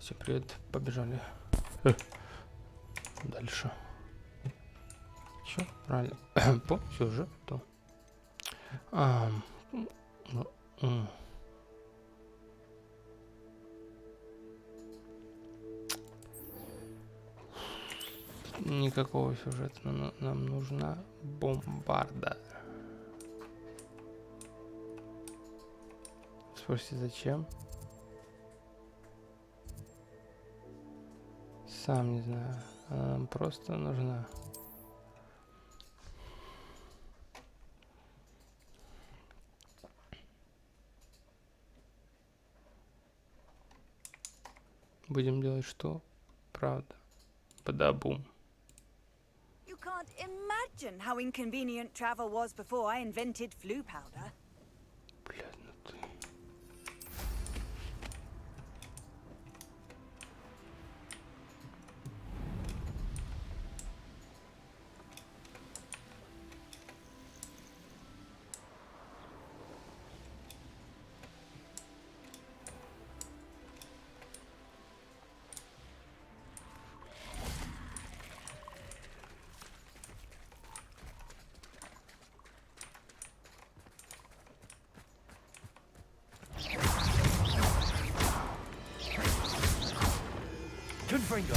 Все, привет, побежали. Дальше. Чё? Правильно. По сюжету. Никакого сюжета. Нам нужна бомбарда. Спросите, зачем? Сам не знаю. Она нам просто нужна. Будем делать что? Правда. Бадабум. You can't imagine how inconvenient travel was before I invented flu powder. Блядь, ну ты. Confringo.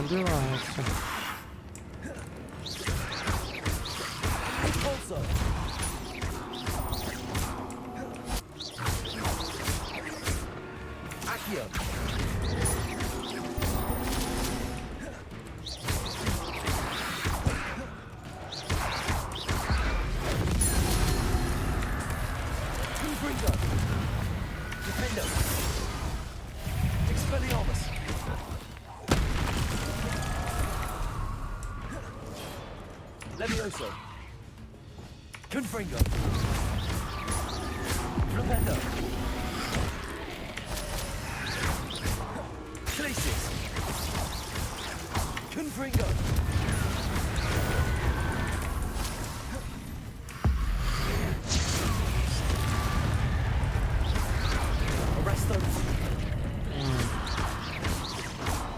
Убивается. Also. Accio. Confringo. Defendo. Expelliarmus. Levioso. Confringo. Flipendo. Glacius. Confringo. Arrestos.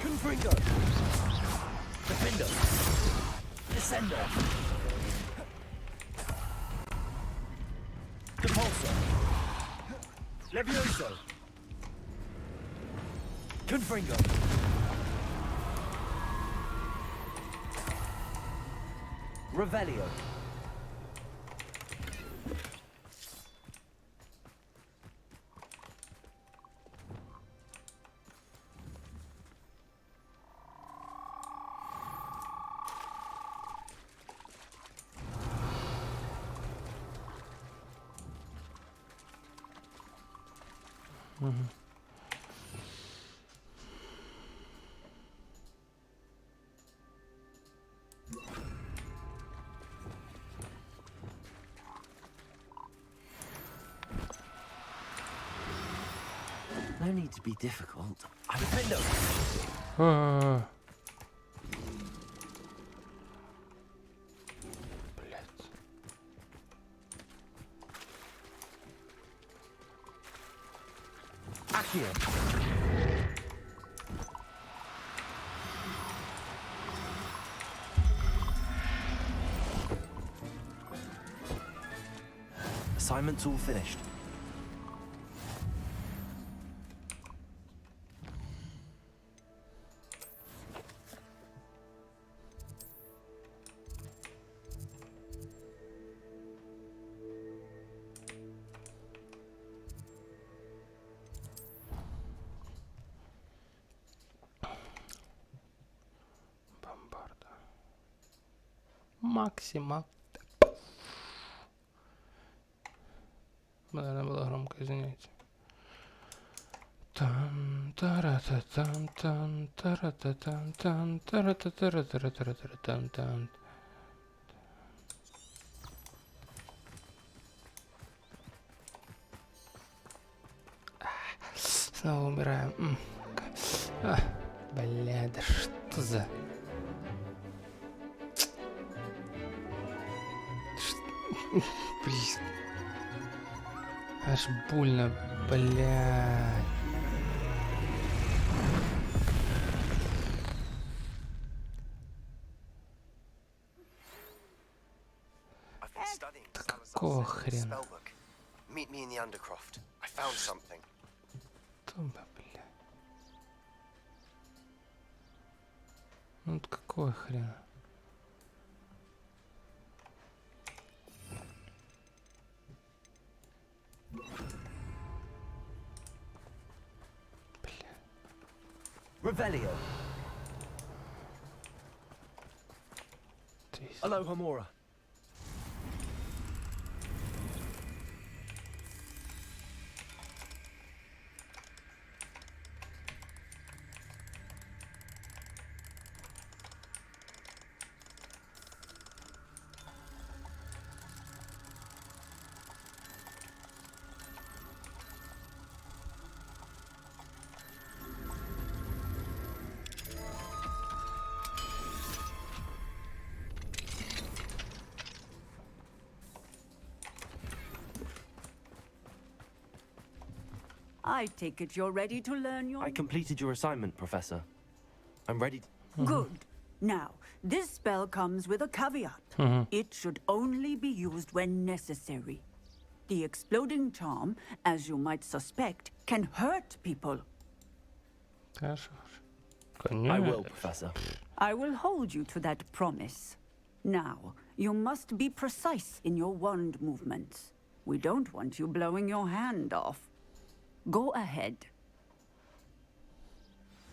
Confringo. Defendo. Descendo. Depulso. Levioso. Confringo. Revelio. No need to be difficult. I defendo. Блядь. Accio. Assignment's all finished. Максима. Наверное, было громко, извините. Тан тарататан тан тарататан тан тарататаратаратаратан тан. Снова умираем. Бля, да что за... Блин. Аж больно, блядь. I've been studying Какого Salazar's хрена? spellbook. Meet me in the Undercroft. I found something. Тоба, бля. Ну вот какого хрена? Revelio. То есть... Aloha Mora. I take it you're ready to learn your... I completed your assignment, Professor. I'm ready to... Good. Now, this spell comes with a caveat. It should only be used when necessary. The exploding charm, as you might suspect, can hurt people. Хорошо. I will, Professor. I will hold you to that promise. Now, you must be precise in your wand movements. We don't want you blowing your hand off. Go ahead.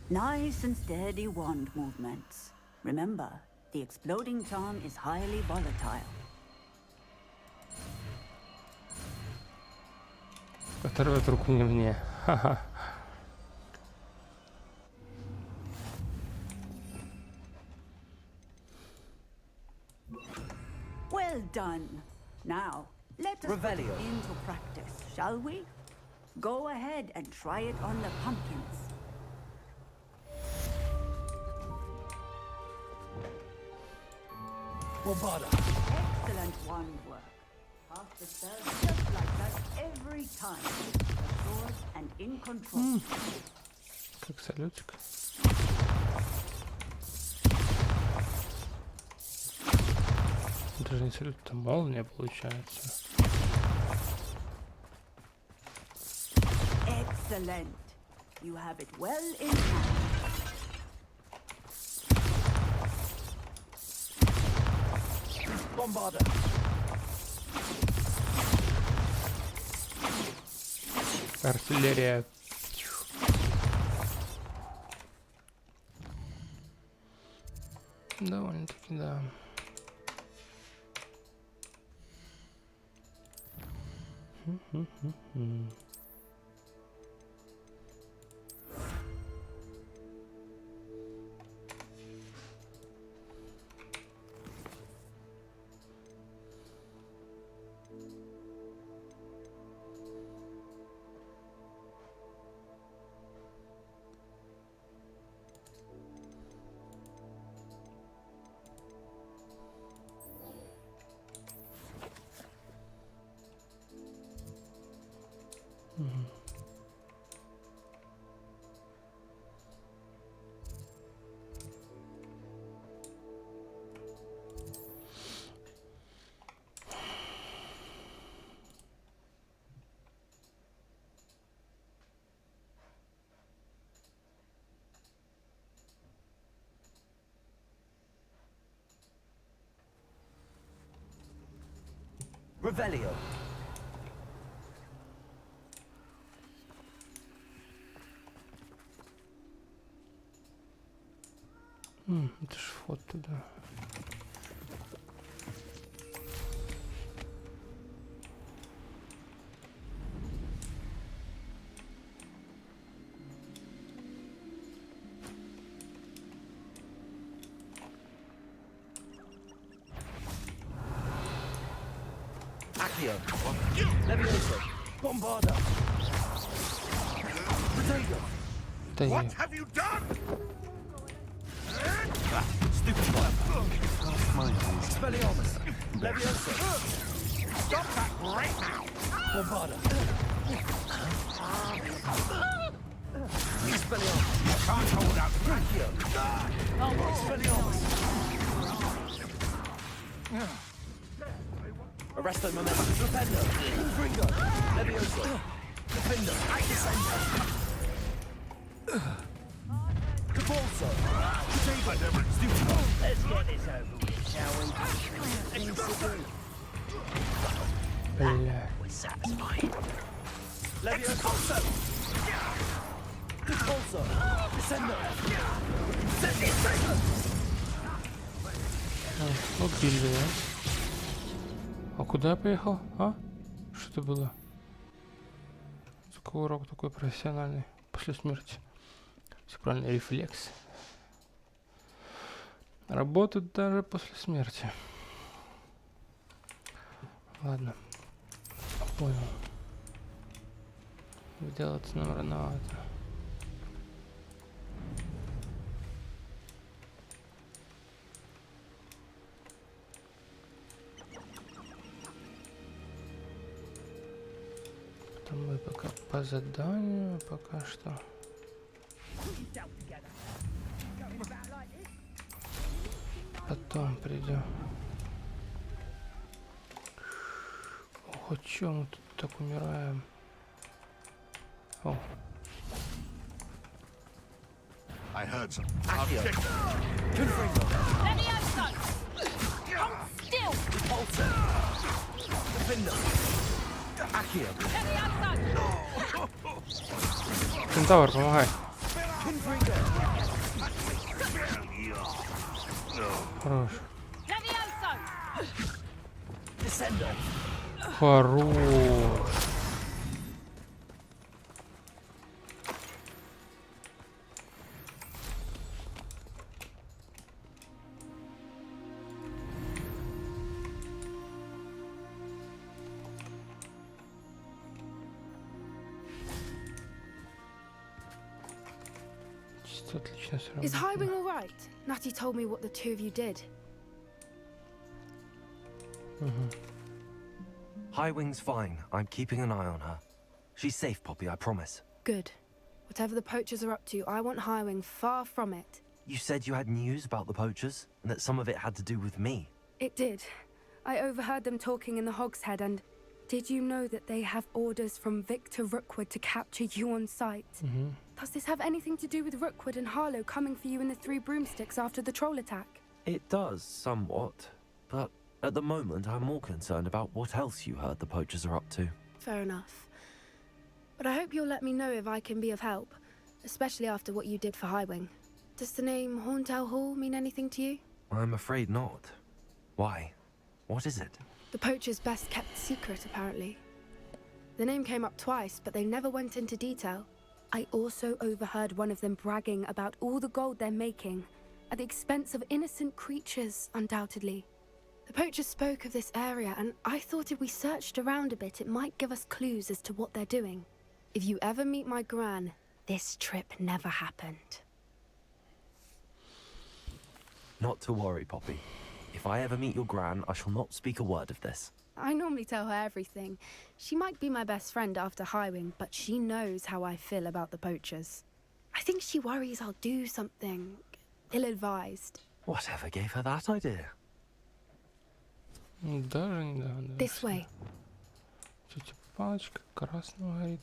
Nice and steady wand movements. Remember, the exploding charm is highly volatile. Оторвет руку не мне. Ха-ха. Well done. Now, let us put it Revelio. into practice, shall we? Go ahead and try it on the pumpkins. Bombarda. Excellent wand work. Half the spell just like that every time. Assured and in control. Как салютик. Даже не салют, это молния получается. Excellent. You have it well in hand. Bombarda. Артиллерия. Довольно-таки, да. Revelio. Это ж вход туда. Accio. Levioso. Bombarda. Potato. Да я... Have you done? Stupid one. Expelliarmus. Levioso. Stop that right now! Bombarda. Expelliarmus. Can't hold out. Accio. Expelliarmus. Arresto momentum. Defender. Confringo. Levioso. Defender. Descender. Capulso. Potato. Stupid. Let's get this over with, shall we? Бля. We're satisfied. Levioso. Capulso. Descender. Descender. Убили, да? А куда я поехал? А? Что это было? Какой урок такой профессиональный после смерти? Все правильно, рефлекс. Работают даже после смерти. Ладно. Понял. Делаться нам рановато. Потом мы пока по заданию, пока что. Потом придем. Ох, а чё мы тут так умираем? О, I heard some. Accio. Confringo. Levioso! Hold still! Capulso. Defender. Accio. Levioso! Кентавр, помогай. Confringo. Хорош. Levioso! Descender. Хорош. Чисто отлично Is сработано. Highwing all right? Natty told me what the two of you did. Highwing's fine. I'm keeping an eye on her. She's safe, Poppy, I promise. Good. Whatever the poachers are up to, I want Highwing far from it. You said you had news about the poachers, and that some of it had to do with me. It did. I overheard them talking in the Hogshead, and did you know that they have orders from Victor Rookwood to capture you on sight? Does this have anything to do with Rookwood and Harlow coming for you in the Three Broomsticks after the troll attack? It does, somewhat. But at the moment, I'm more concerned about what else you heard the poachers are up to. Fair enough. But I hope you'll let me know if I can be of help, especially after what you did for Highwing. Does the name Horntail Hall mean anything to you? I'm afraid not. Why? What is it? The poacher's best kept secret, apparently. The name came up twice, but they never went into detail. I also overheard one of them bragging about all the gold they're making, at the expense of innocent creatures, undoubtedly. The poacher spoke of this area, and I thought if we searched around a bit, it might give us clues as to what they're doing. If you ever meet my gran, this trip never happened. Not to worry, Poppy. If I ever meet your gran, I shall not speak a word of this. I normally tell her everything. She might be my best friend after Highwing, but she knows how I feel about the poachers. I think she worries I'll do something ill-advised. Whatever gave her that idea? Даже недавно. This way. Тетя палочка красного горит.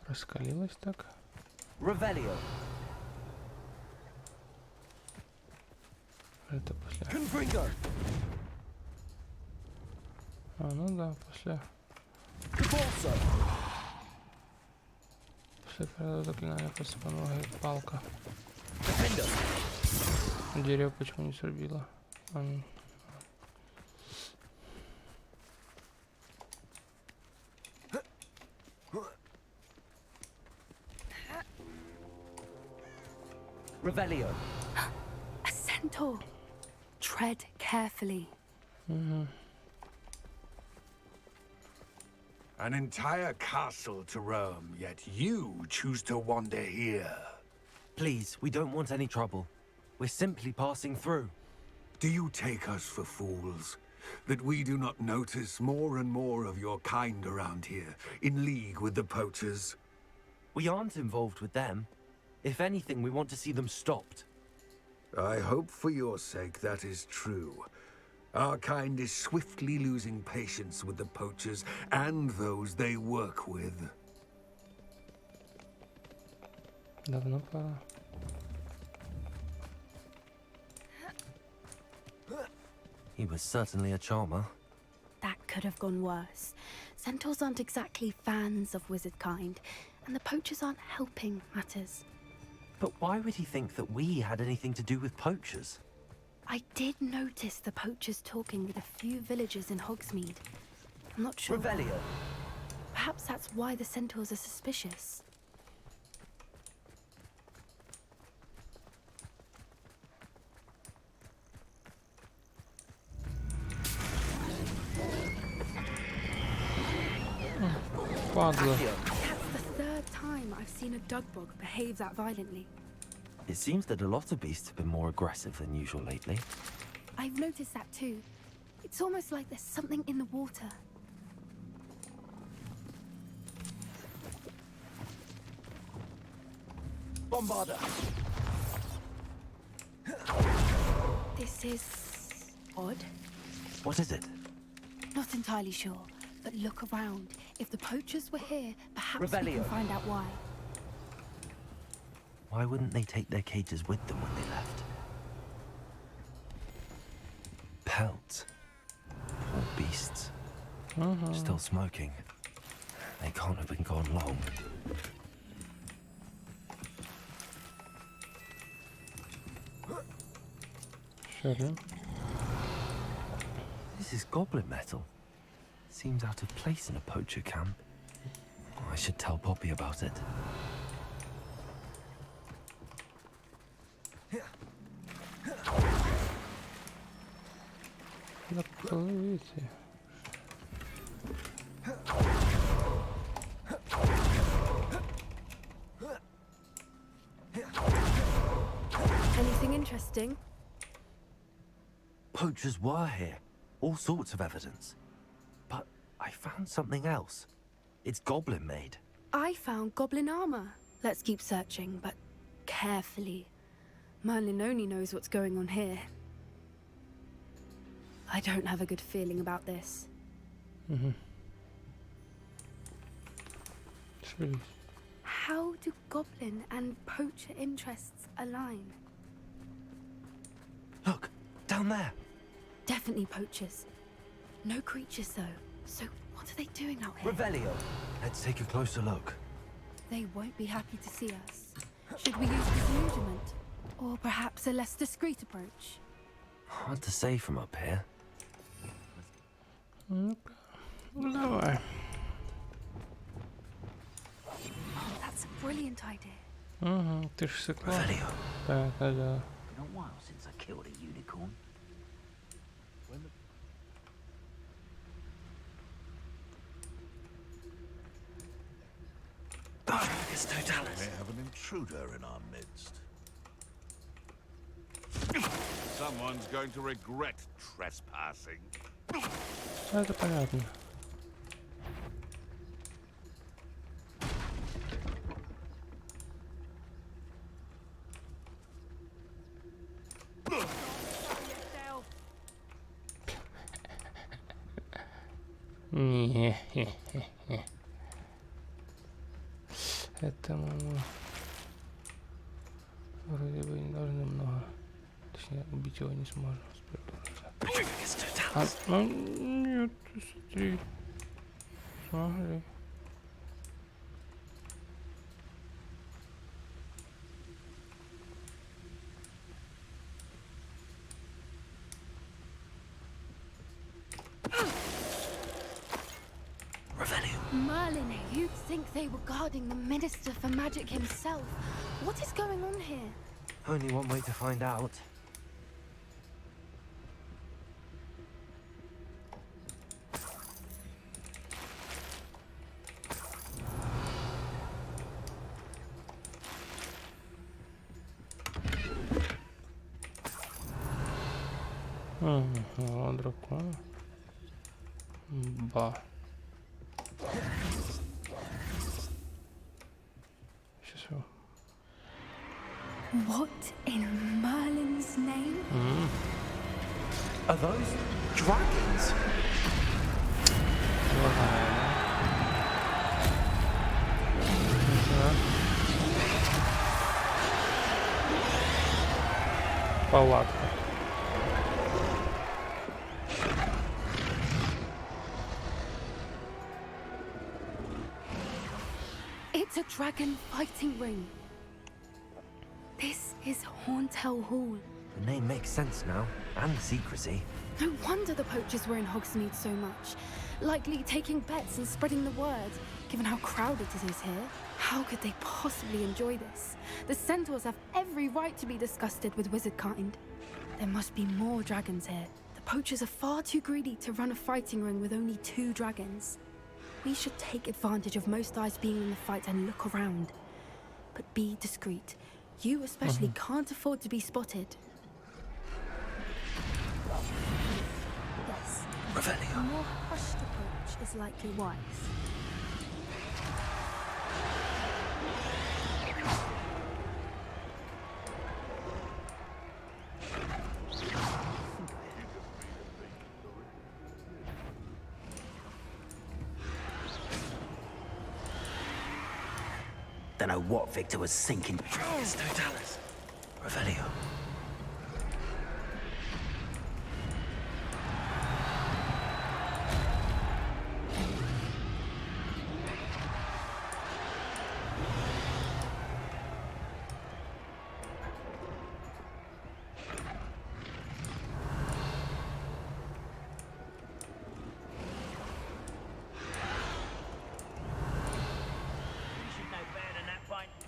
Раскалилась так. Revelio. Это после... Confringo. А, ну да, после... Capulso. После первого заклинания просто помогает палка. Defender. Дерево почему не срубило? Revelio. A centaur. Tread carefully. An entire castle to roam, yet you choose to wander here. Please, we don't want any trouble. We're simply passing through. Do you take us for fools? That we do not notice more and more of your kind around here, in league with the poachers? We aren't involved with them. If anything, we want to see them stopped. I hope for your sake that is true. Our kind is swiftly losing patience with the poachers and those they work with. Давно пора. He was certainly a charmer. That could have gone worse. Centaurs aren't exactly fans of wizard kind, and the poachers aren't helping matters. But why would he think that we had anything to do with poachers? I did notice the poachers talking with a few villagers in Hogsmeade. I'm not sure. Revelio. Perhaps that's why the centaurs are suspicious. Падла. That's the third time I've seen a dugbog behave that violently. It seems that a lot of beasts have been more aggressive than usual lately. I've noticed that too. It's almost like there's something in the water. Bombarder! This is odd. What is it? Not entirely sure, but look around. If the poachers were here, perhaps we Revelio. can find out why. Why wouldn't they take their cages with them when they left? Pelts. Poor beasts. Still smoking. They can't have been gone long. Şöyle. This is goblin metal. Seems out of place in a poacher camp. I should tell Poppy about it. Да плывите. Anything interesting? Poachers were here. All sorts of evidence. But I found something else. It's goblin made. I found goblin armor. Let's keep searching, but carefully. Merlin only knows what's going on here. I don't have a good feeling about this. Şöyle. How do goblin and poacher interests align? Look, down there. Definitely poachers. No creatures though. So what are they doing out here? Revelio. Let's take a closer look. They won't be happy to see us. Should we use disillusionment? Or perhaps a less discreet approach? Hard to say from up here. Ну-ка. Ну, давай. Oh, that's a brilliant idea. Ты ж сыкла. Revelio. Так, да. Been a while since I killed a unicorn. It's totalis. We have an intruder in our midst. Someone's going to regret trespassing. Это понятно. Не, это мы вроде бы не должны много. Точнее, убить его не сможем. А, ну нет, ты смотри. Смотри. Merlin, you'd think they were guarding the Minister for Magic himself. What is going on here? Only one way to find out. Ага, дракон. Ба. Сейчас его. What in Merlin's name? Are those dragons? Палатка. It's a dragon fighting ring. This is Horntail Hall. The name makes sense now, and the secrecy. No wonder the poachers were in Hogsmeade so much. Likely taking bets and spreading the word, given how crowded it is here. How could they possibly enjoy this? The centaurs have every right to be disgusted with wizard kind. There must be more dragons here. The poachers are far too greedy to run a fighting ring with only 2 dragons. We should take advantage of most eyes being in the fight and look around. But be discreet. You especially can't afford to be spotted. Yes. Revelio. A more hushed approach is likely wise. Don't know what Victor was thinking. Revelio.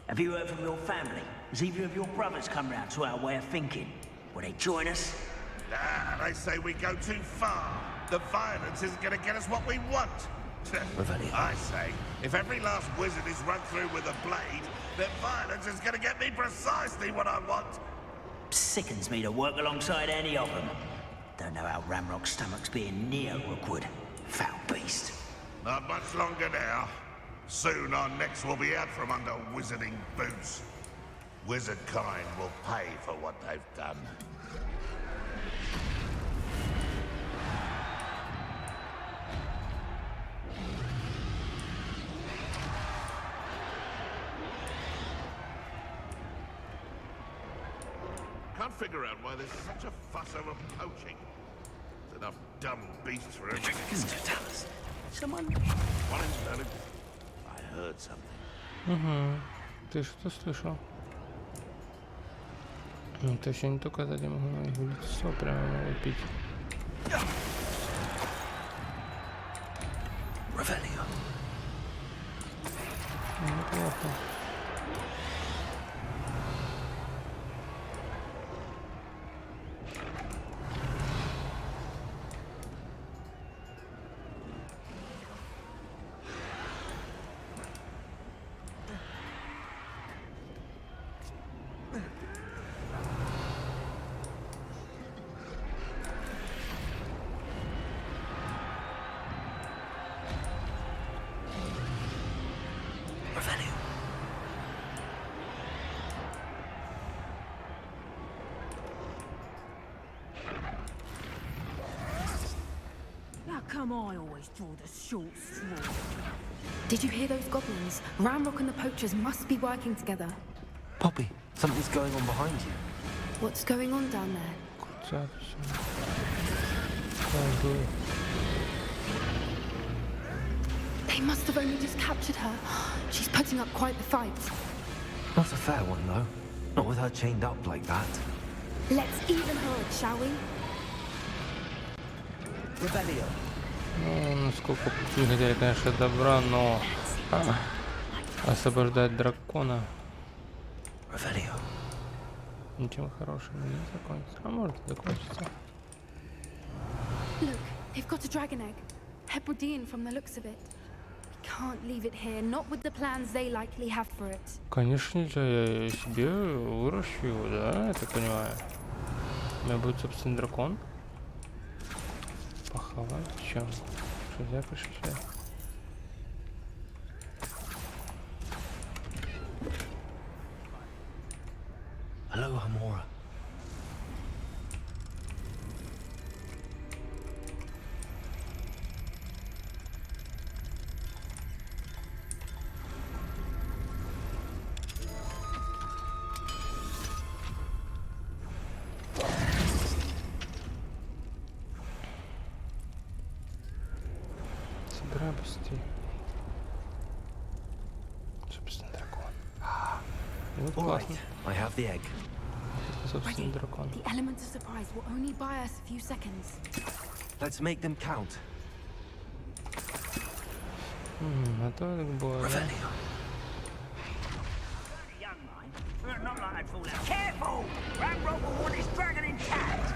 Have you heard from your family? Has either of your brothers come round to our way of thinking? Will they join us? Nah, they say we go too far. The violence isn't gonna get us what we want. Revelio. I say, if every last wizard is run through with a blade, then violence is gonna get me precisely what I want. Sickens me to work alongside any of them. Don't know how Ramrock's stomach's being near Rookwood. Foul beast. Not much longer now. Soon our necks will be out from under wizarding boots. Wizard kind will pay for what they've done. Can't figure out why there's such a fuss over poaching. There's enough dumb beasts for everything. Someone... One instead. I heard something. Ты что слышал? Это еще не только сзади могу на их лицо прямо лупить. Revelio. Неплохо. Come I always draw the short straw. Did you hear those goblins? Ramrock and the poachers must be working together. Poppy, something's going on behind you. What's going on down there? They must have only just captured her. She's putting up quite the fight. Not a fair one, though. Not with her chained up like that. Let's even her, shall we? Revelio. Ну, насколько пути хотели, конечно, добра, но освобождать дракона Revelio. ничем хорошим не закончится. А может закончится. Look, they've got a dragon egg. Hebridean from the looks of it. We can't leave it here, not with the plans they likely have for it. Конечно, нельзя, я себе выращу его, да, я так понимаю. У меня будет собственный дракон. поховать. Чем? Что я пришел сюда? Hello, Hamora. Собирабости. Собственно, дракон. Вот All right, классно. I have the egg. Собственно, дракон. The element of surprise will only buy us a few seconds. Let's make them count. А то так было, да? Young mind. Not like I'd fall out. Careful! Ramrock will want his dragon intact.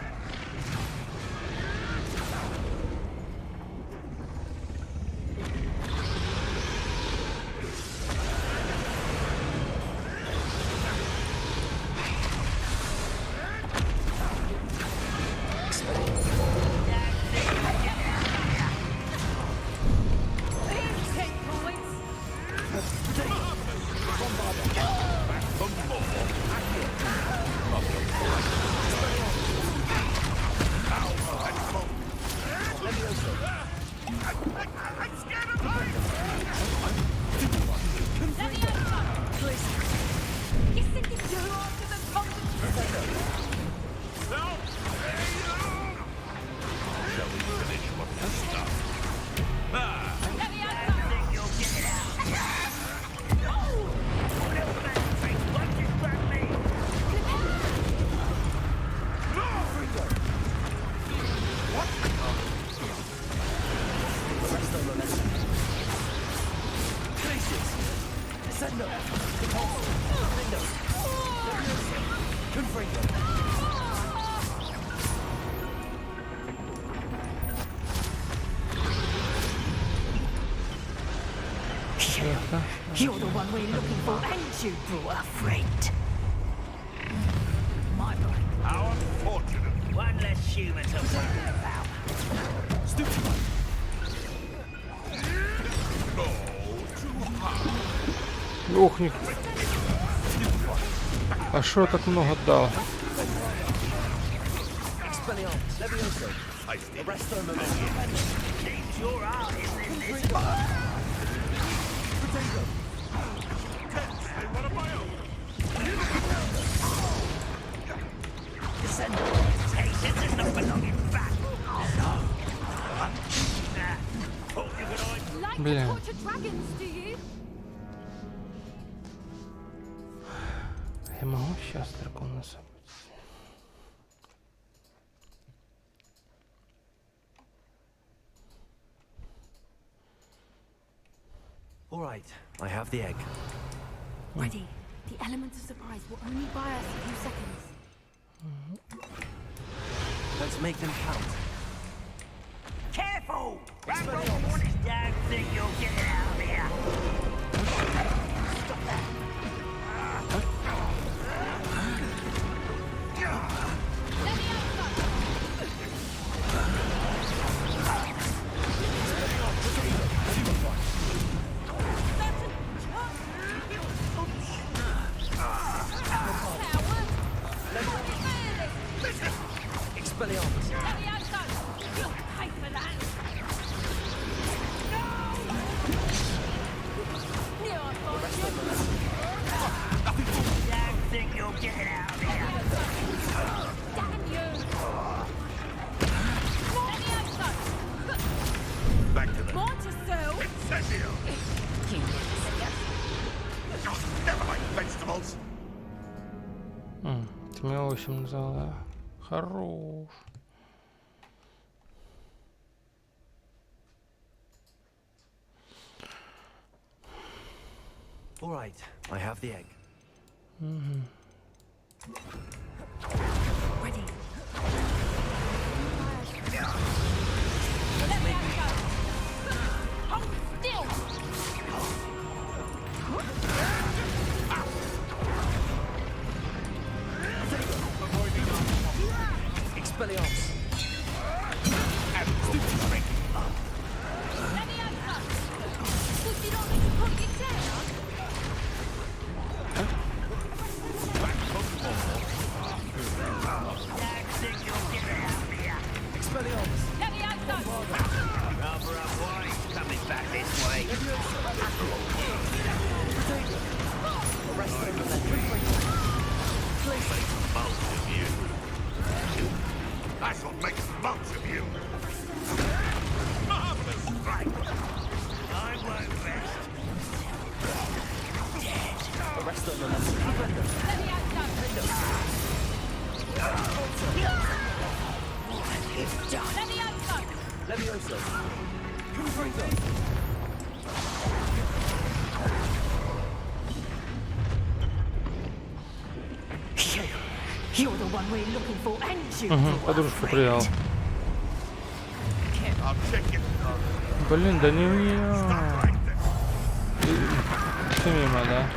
You're the one we're looking for, and you brought a friend. My boy. How unfortunate. One less human to worry about. Ох, них. А шо так много дал? Seems your art isn't in this box. Patience is not belonging back. Like Блин. to torture dragons, do you? Я могу сейчас дракона собрать? All right, I have the egg. Ready. The element of surprise will only buy us a few seconds. Let's make them count. Careful! Ramrock will want his damn thing. You'll get it out of here. Stop that. Expelliarmus. Pay for that. Damn thing. You'll get it out of here. Damn you! Back to the Monticello! Incendio. Never like vegetables. Ты меня 8 назвала. Хорош. All right, I have the egg. Ready. Let me go! Hold still! Expelliarmus. You're the one we're looking for, and you Подружку привел. I'll check it. Блин, да не меня. Ты мимо, да?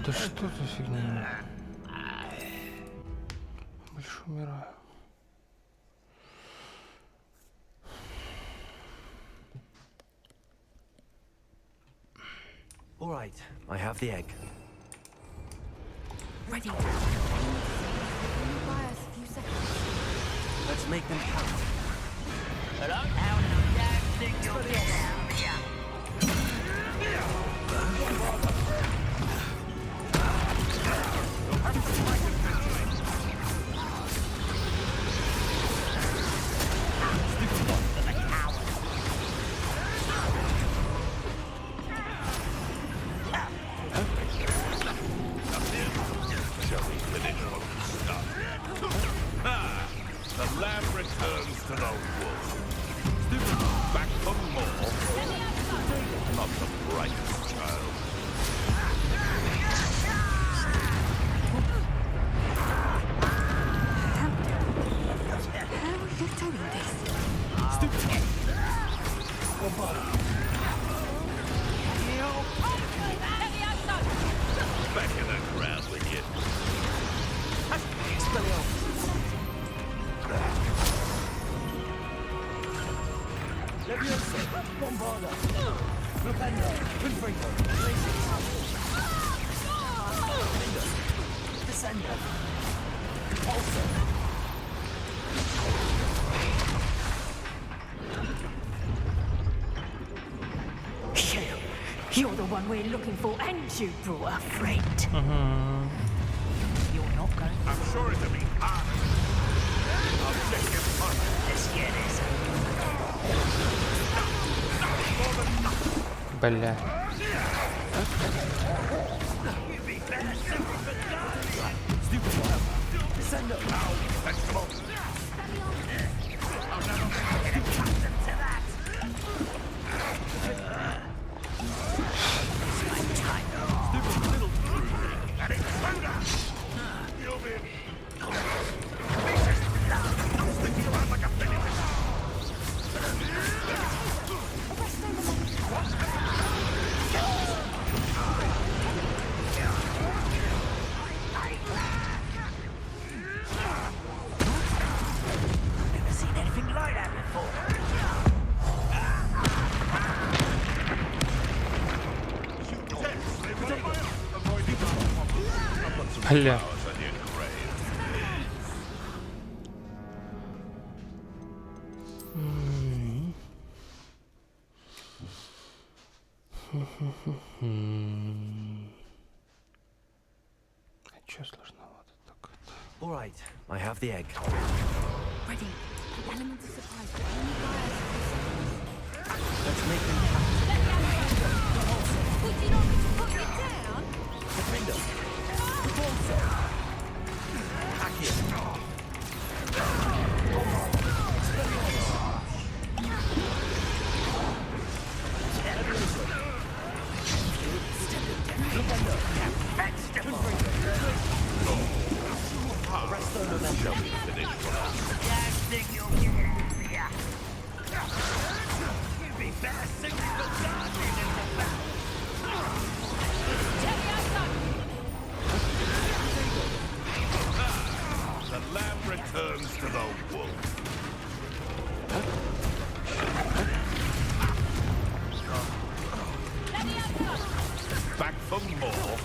Да что за фигня? Больше умираю. All right, I have the egg. Ready. Buy us a few seconds. Let's make them count. Hello? How the damn thing you'll get out of here? The lamb returns to the wolf. Back for more. Not the brightest child. How are you doing this? Back in the ground with you. You're the one we're looking for, and you brought a friend. You're not going. I'm sure it'll be hard. I'll check your punch. Let's get this. Бля. Бля. Чё сложновато так? All right, I have the egg. Ready. The element of surprise, but only buy us a few seconds. Let's make them count. Would you like me to put you down? Defender. The lamb returns to the wolf. Back for more.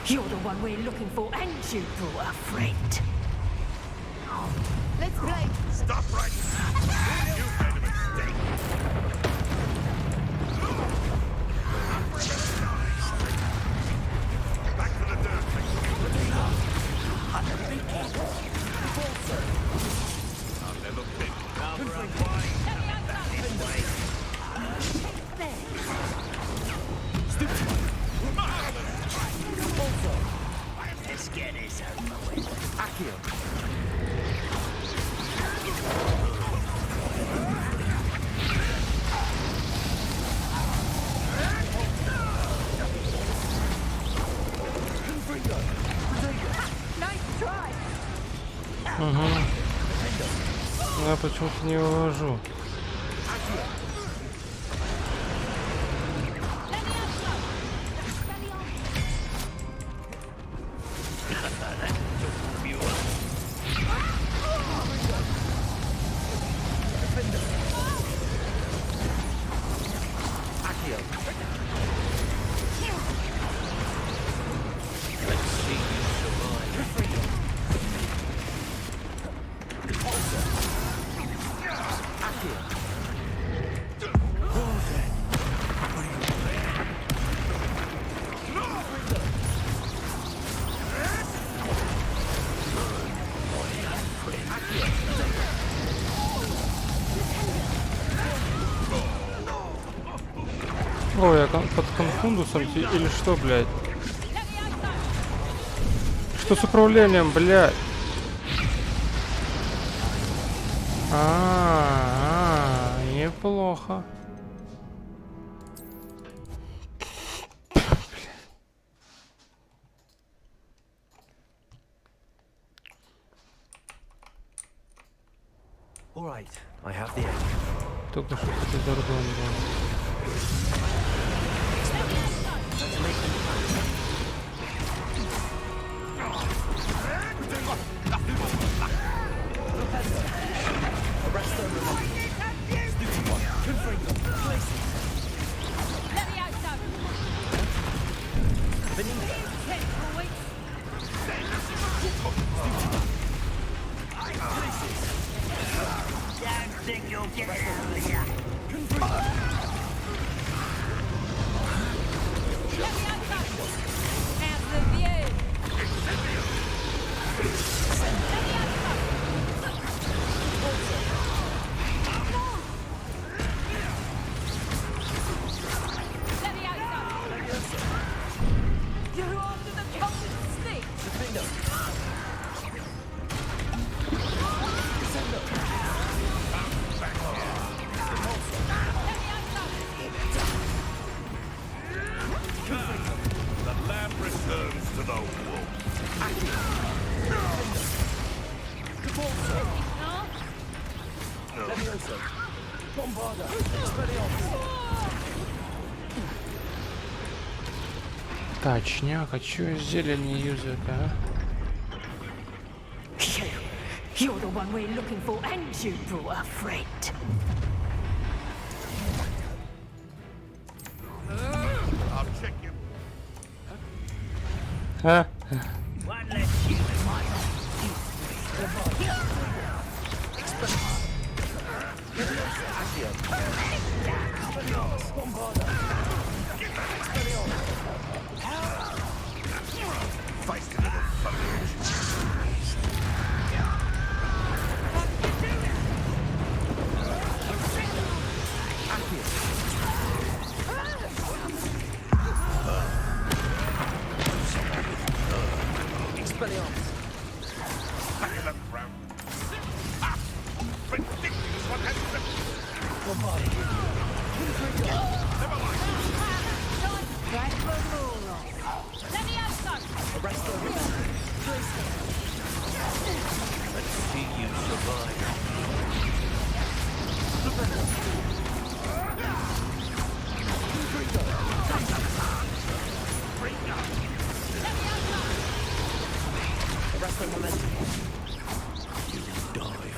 You're the one we're looking for, and you brought a friend. Let's play. Stop right now! You made a mistake! Back to the dirt! I'll never pick. Let's get this over with. Я почему-то не вывожу. Ой, я под конфундусом или что, блядь? Что с управлением, блядь? Неплохо. All right, I have the egg. Только что это дорогой был. Don't think you'll get out of here. Точняк, а чё зелень не юзает, а? You're the one we're looking for, and you brought a friend. I'll check you. А? One less human might. You will die.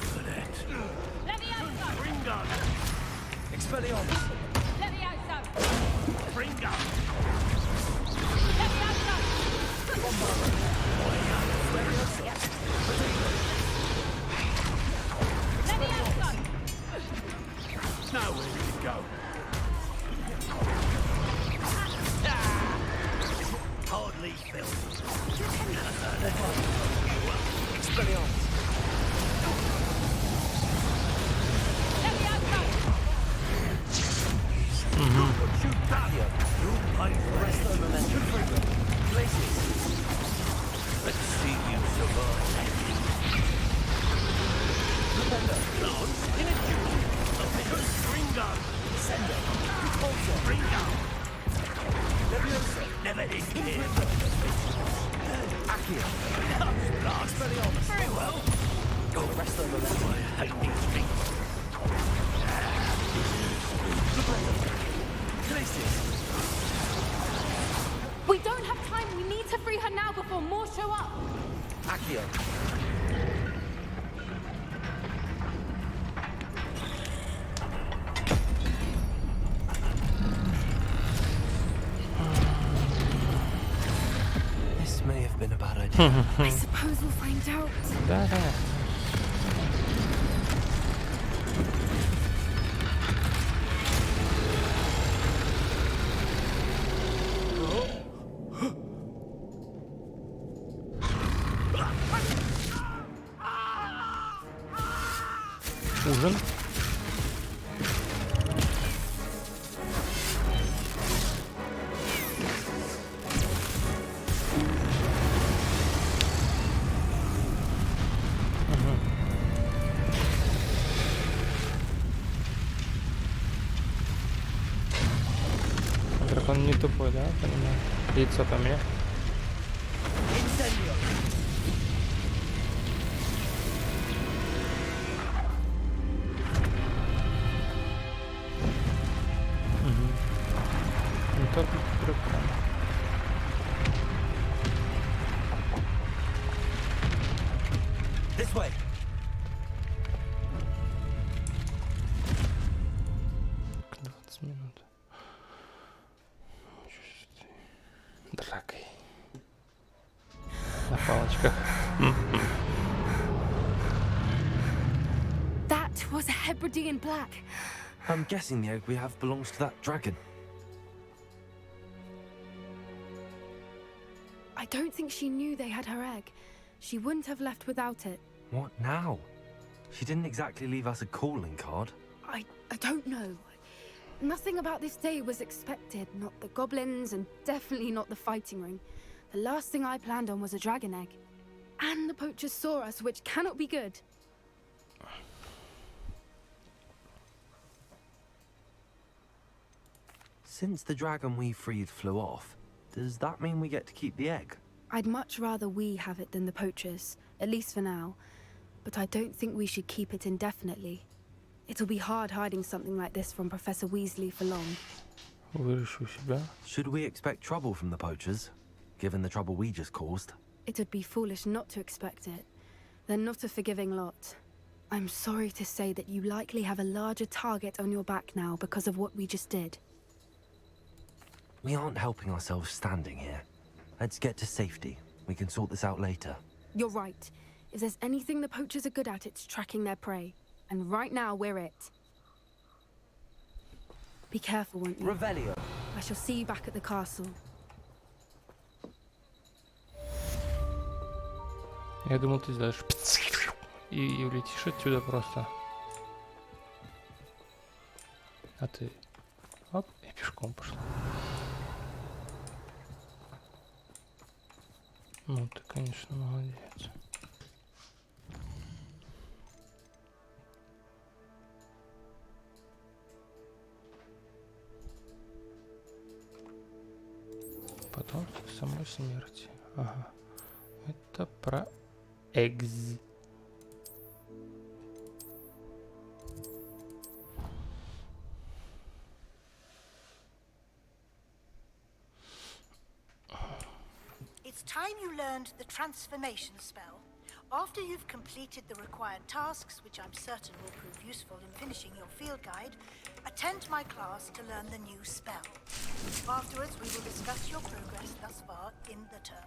We don't have time. We need to free her now before more show up. This may have been a bad idea. I suppose we'll find out. Да. Ужин. Дракон не тупой, да? Понимаю. Яйцо поменяй. This way. Минут. Дракой. На палочках. That was a Hebridean black. I'm guessing the egg we have belongs to that dragon. I don't think she knew they had her egg. She wouldn't have left without it. What now? She didn't exactly leave us a calling card. I don't know. Nothing about this day was expected. Not the goblins, and definitely not the fighting ring. The last thing I planned on was a dragon egg. And the poachers saw us, which cannot be good. Since the dragon we freed flew off, does that mean we get to keep the egg? I'd much rather we have it than the poachers, at least for now. But I don't think we should keep it indefinitely. It'll be hard hiding something like this from Professor Weasley for long. Выращу себя. Should we expect trouble from the poachers, given the trouble we just caused? It would be foolish not to expect it. They're not a forgiving lot. I'm sorry to say that you likely have a larger target on your back now because of what we just did. We aren't helping ourselves standing here. Let's get to safety. We can sort this out later. You're right. If there's anything the poachers are good at, it's tracking their prey. And right now, we're it. Be careful, won't you? Revelio. I shall see you back at the castle. Я думал, ты сделаешь и улетишь отсюда просто. А ты... Оп, и пешком пошла. Ну, ты, конечно, молодец. Потом самой смерти. Ага. Это про экз. It's time you learned the transformation spell. After you've completed the required tasks, which I'm certain will prove useful in finishing your field guide, attend my class to learn the new spell. Afterwards, we will discuss your progress thus far in the term.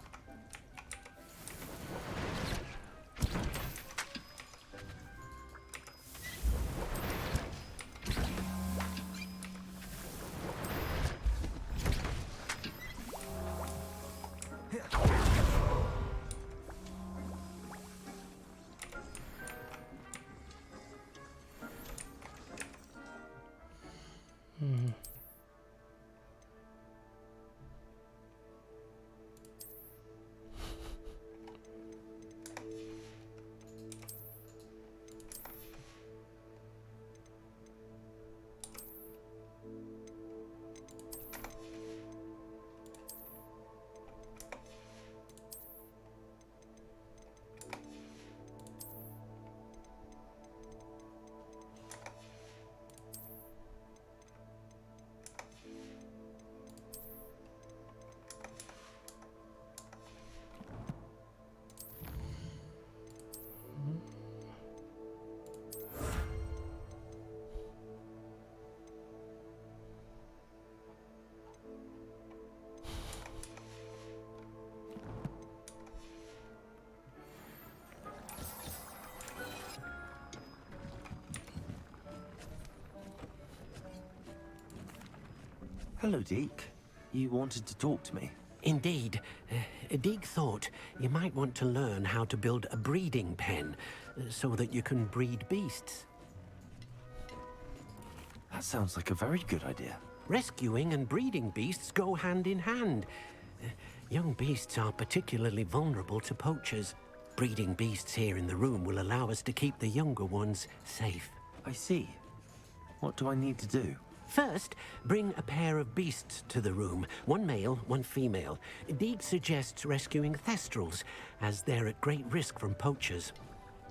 Hello, Deke. You wanted to talk to me? Indeed. Deek thought you might want to learn how to build a breeding pen so that you can breed beasts. That sounds like a very good idea. Rescuing and breeding beasts go hand in hand. Young beasts are particularly vulnerable to poachers. Breeding beasts here in the room will allow us to keep the younger ones safe. I see. What do I need to do? First, bring a pair of beasts to the room. One male, one female. Deek suggests rescuing thestrals, as they're at great risk from poachers.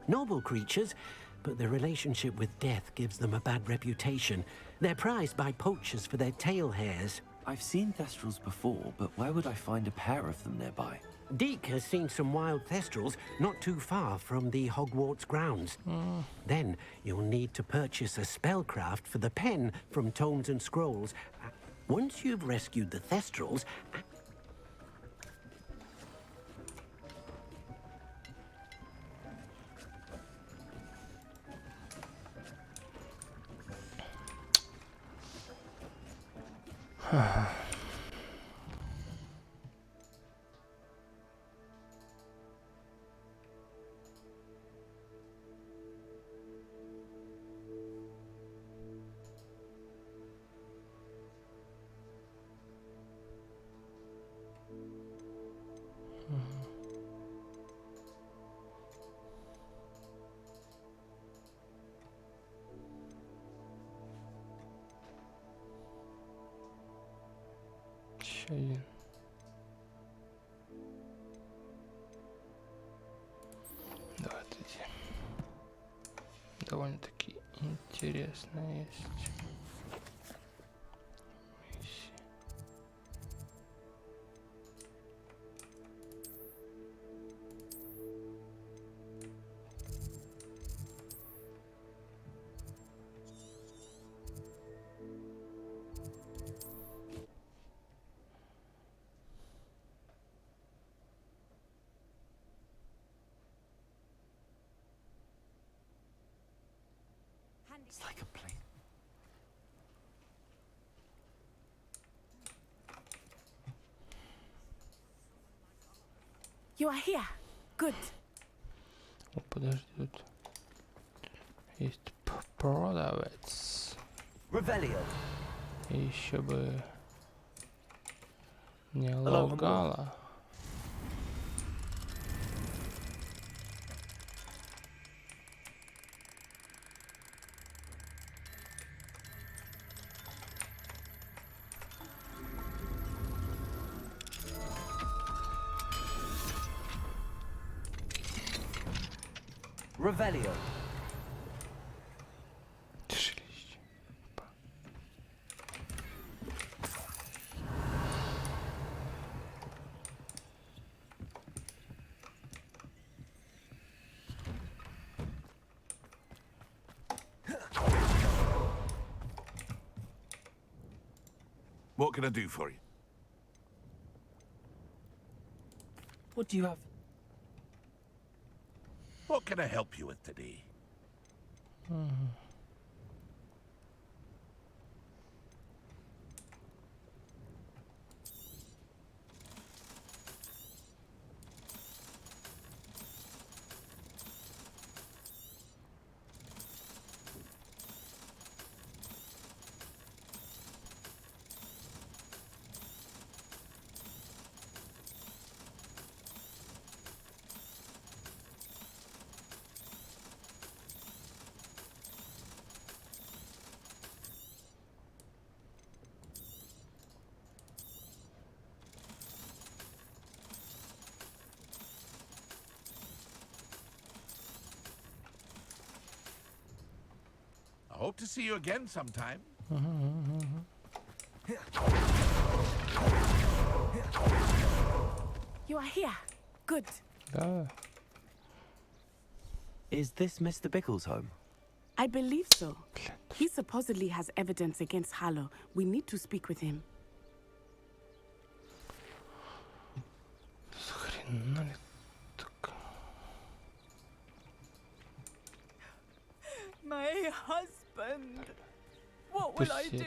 Noble creatures, but their relationship with death gives them a bad reputation. They're prized by poachers for their tail hairs. I've seen thestrals before, but where would I find a pair of them nearby? Deek has seen some wild thestrals not too far from the Hogwarts grounds. Then you'll need to purchase a spellcraft for the pen from Tomes and Scrolls. Once you've rescued the thestrals... Еще один. Давай эти. Довольно-таки интересно есть. It's like a plane. You are here. Good. О, подожди, тут есть продавец. Revelio. И еще бы не Hello, лгала. Revelio. Жилище. What can I do for you? What do you have? What can I help you with today? I hope to see you again sometime. You are here. Good. Is this Mr. Bickle's home? I believe so. He supposedly has evidence against Harlow. We need to speak with him. My husband. What will I do?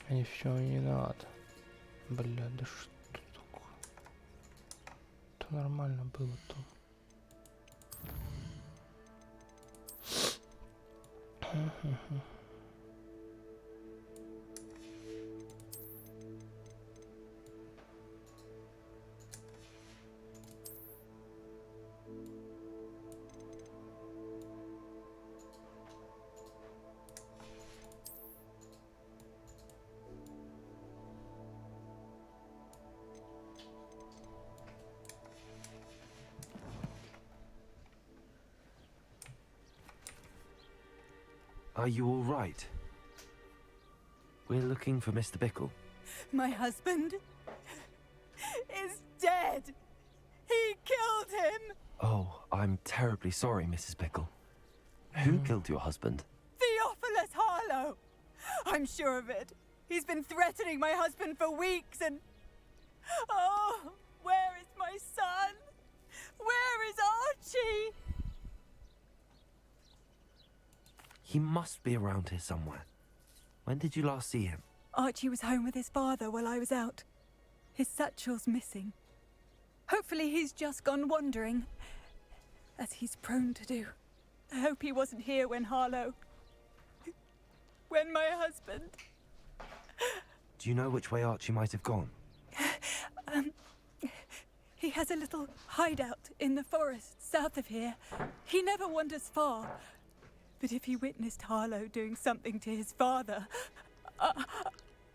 Они все не надо. Бля, да что такое? Это нормально было там. Are you all right? We're looking for Mr. Bickle. My husband is dead. He killed him. Oh, I'm terribly sorry, Mrs. Bickle. Who killed your husband? Theophilus Harlow. I'm sure of it. He's been threatening my husband for weeks and... Oh, where is my son? Where is Archie? He must be around here somewhere. When did you last see him? Archie was home with his father while I was out. His satchel's missing. Hopefully he's just gone wandering, as he's prone to do. I hope he wasn't here when Harlow... when my husband... Do you know which way Archie might have gone? He has a little hideout in the forest south of here. He never wanders far. But if he witnessed Harlow doing something to his father,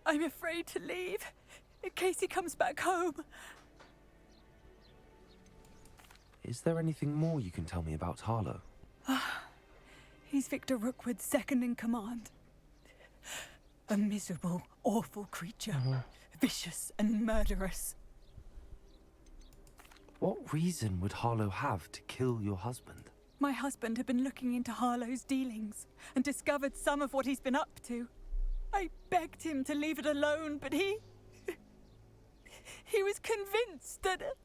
I'm afraid to leave, in case he comes back home. Is there anything more you can tell me about Harlow? He's Victor Rookwood's second in command. A miserable, awful creature. Vicious and murderous. What reason would Harlow have to kill your husband? My husband had been looking into Harlow's dealings and discovered some of what he's been up to. I begged him to leave it alone, but he was convinced that...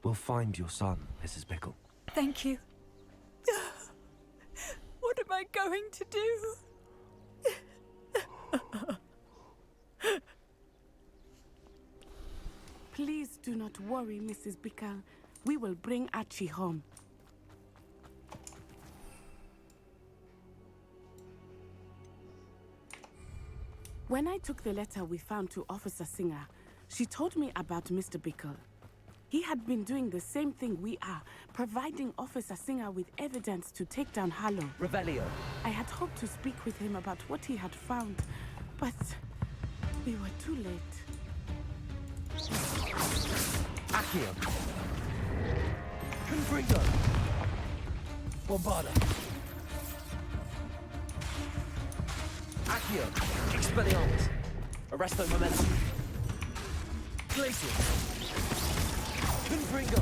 We'll find your son, Mrs. Bickle. Thank you. What am I going to do? Please do not worry, Mrs. Bickle. We will bring Archie home. When I took the letter we found to Officer Singer, she told me about Mr. Bickle. He had been doing the same thing we are, providing Officer Singer with evidence to take down Harlow. Revelio. I had hoped to speak with him about what he had found, but we were too late. Accio. Confringo. Bombarda. Accio. Expelliarmus. Arresto momentum. Glacier. Confringo.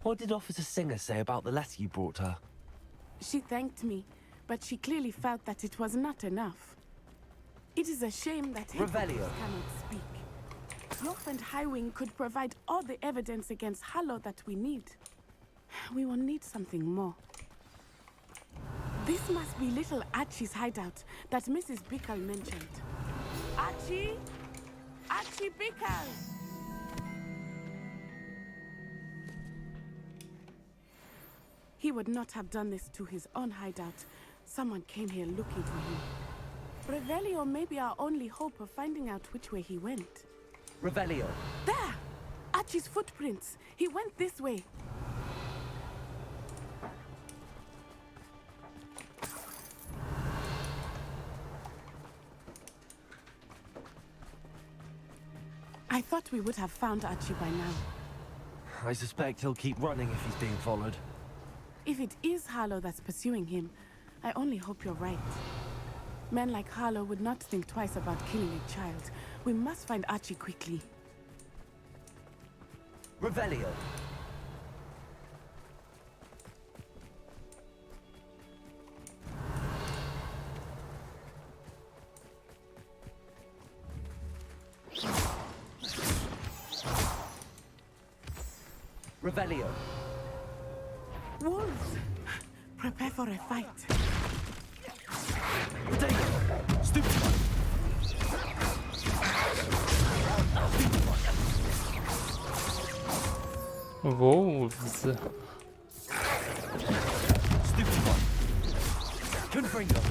What did Officer Singer say about the letter you brought her? She thanked me, but she clearly felt that it was not enough. It is a shame that Revelio cannot speak. Your friend Highwing could provide all the evidence against Harlow that we need. We will need something more. This must be little Archie's hideout that Mrs. Bickle mentioned. Archie? Archie Bickle! He would not have done this to his own hideout. Someone came here looking for him. Revelio may be our only hope of finding out which way he went. Revelio. There! Archie's footprints. He went this way. I thought we would have found Archie by now. I suspect he'll keep running if he's being followed. If it is Harlow that's pursuing him, I only hope you're right. Men like Harlow would not think twice about killing a child. We must find Archie quickly. Revelio. Revelio. Wolves! Prepare for a fight. Revelio. Stupid one. Wolves. Stupid one. Confringo.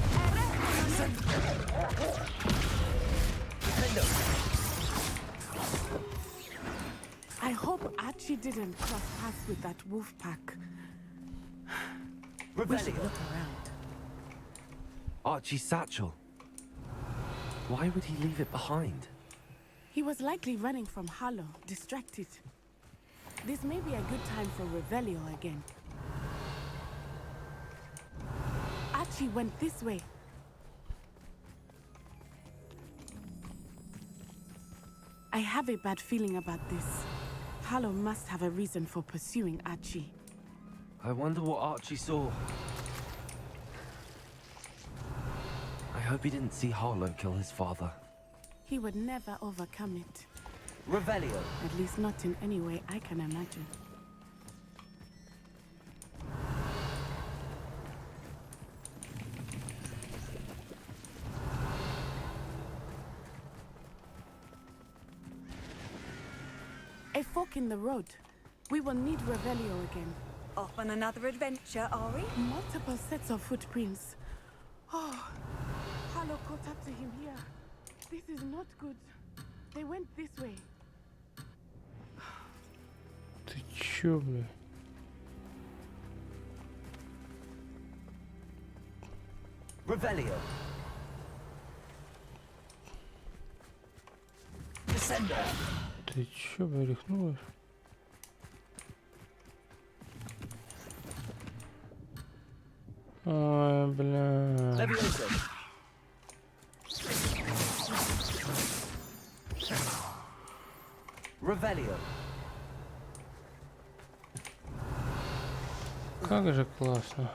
Defendo. I hope Archie didn't cross paths with that wolf pack. We should look around. Archie's satchel. Why would he leave it behind? He was likely running from Harlow, distracted. This may be a good time for Revelio again. Archie went this way. I have a bad feeling about this. Harlow must have a reason for pursuing Archie. I wonder what Archie saw. I hope he didn't see Harlow kill his father. He would never overcome it. Revelio. At least not in any way I can imagine. A fork in the road. We will need Revelio again. Off on another adventure, are we? Multiple sets of footprints. Oh, Harlow caught up to him here. This is not good. They went this way. Ты чё, бля? Revelio. Descender. Ты чё, бля, рехнулась? Ой, бля. Levioso. Revelio. Как же классно.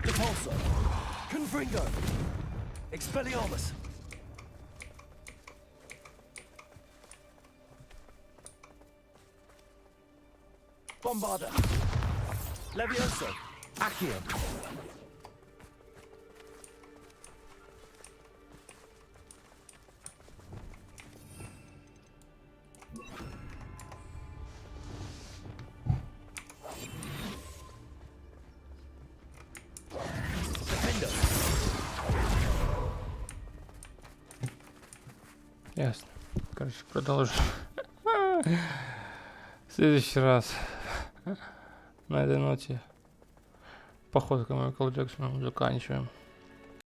Repulsor. Confringo. Expelliarmus. Bombarda. Levioso. Accio. Defendo. Ясно. Короче, продолжим. В следующий раз на этой ноте походкой Майкла Джексона заканчиваем.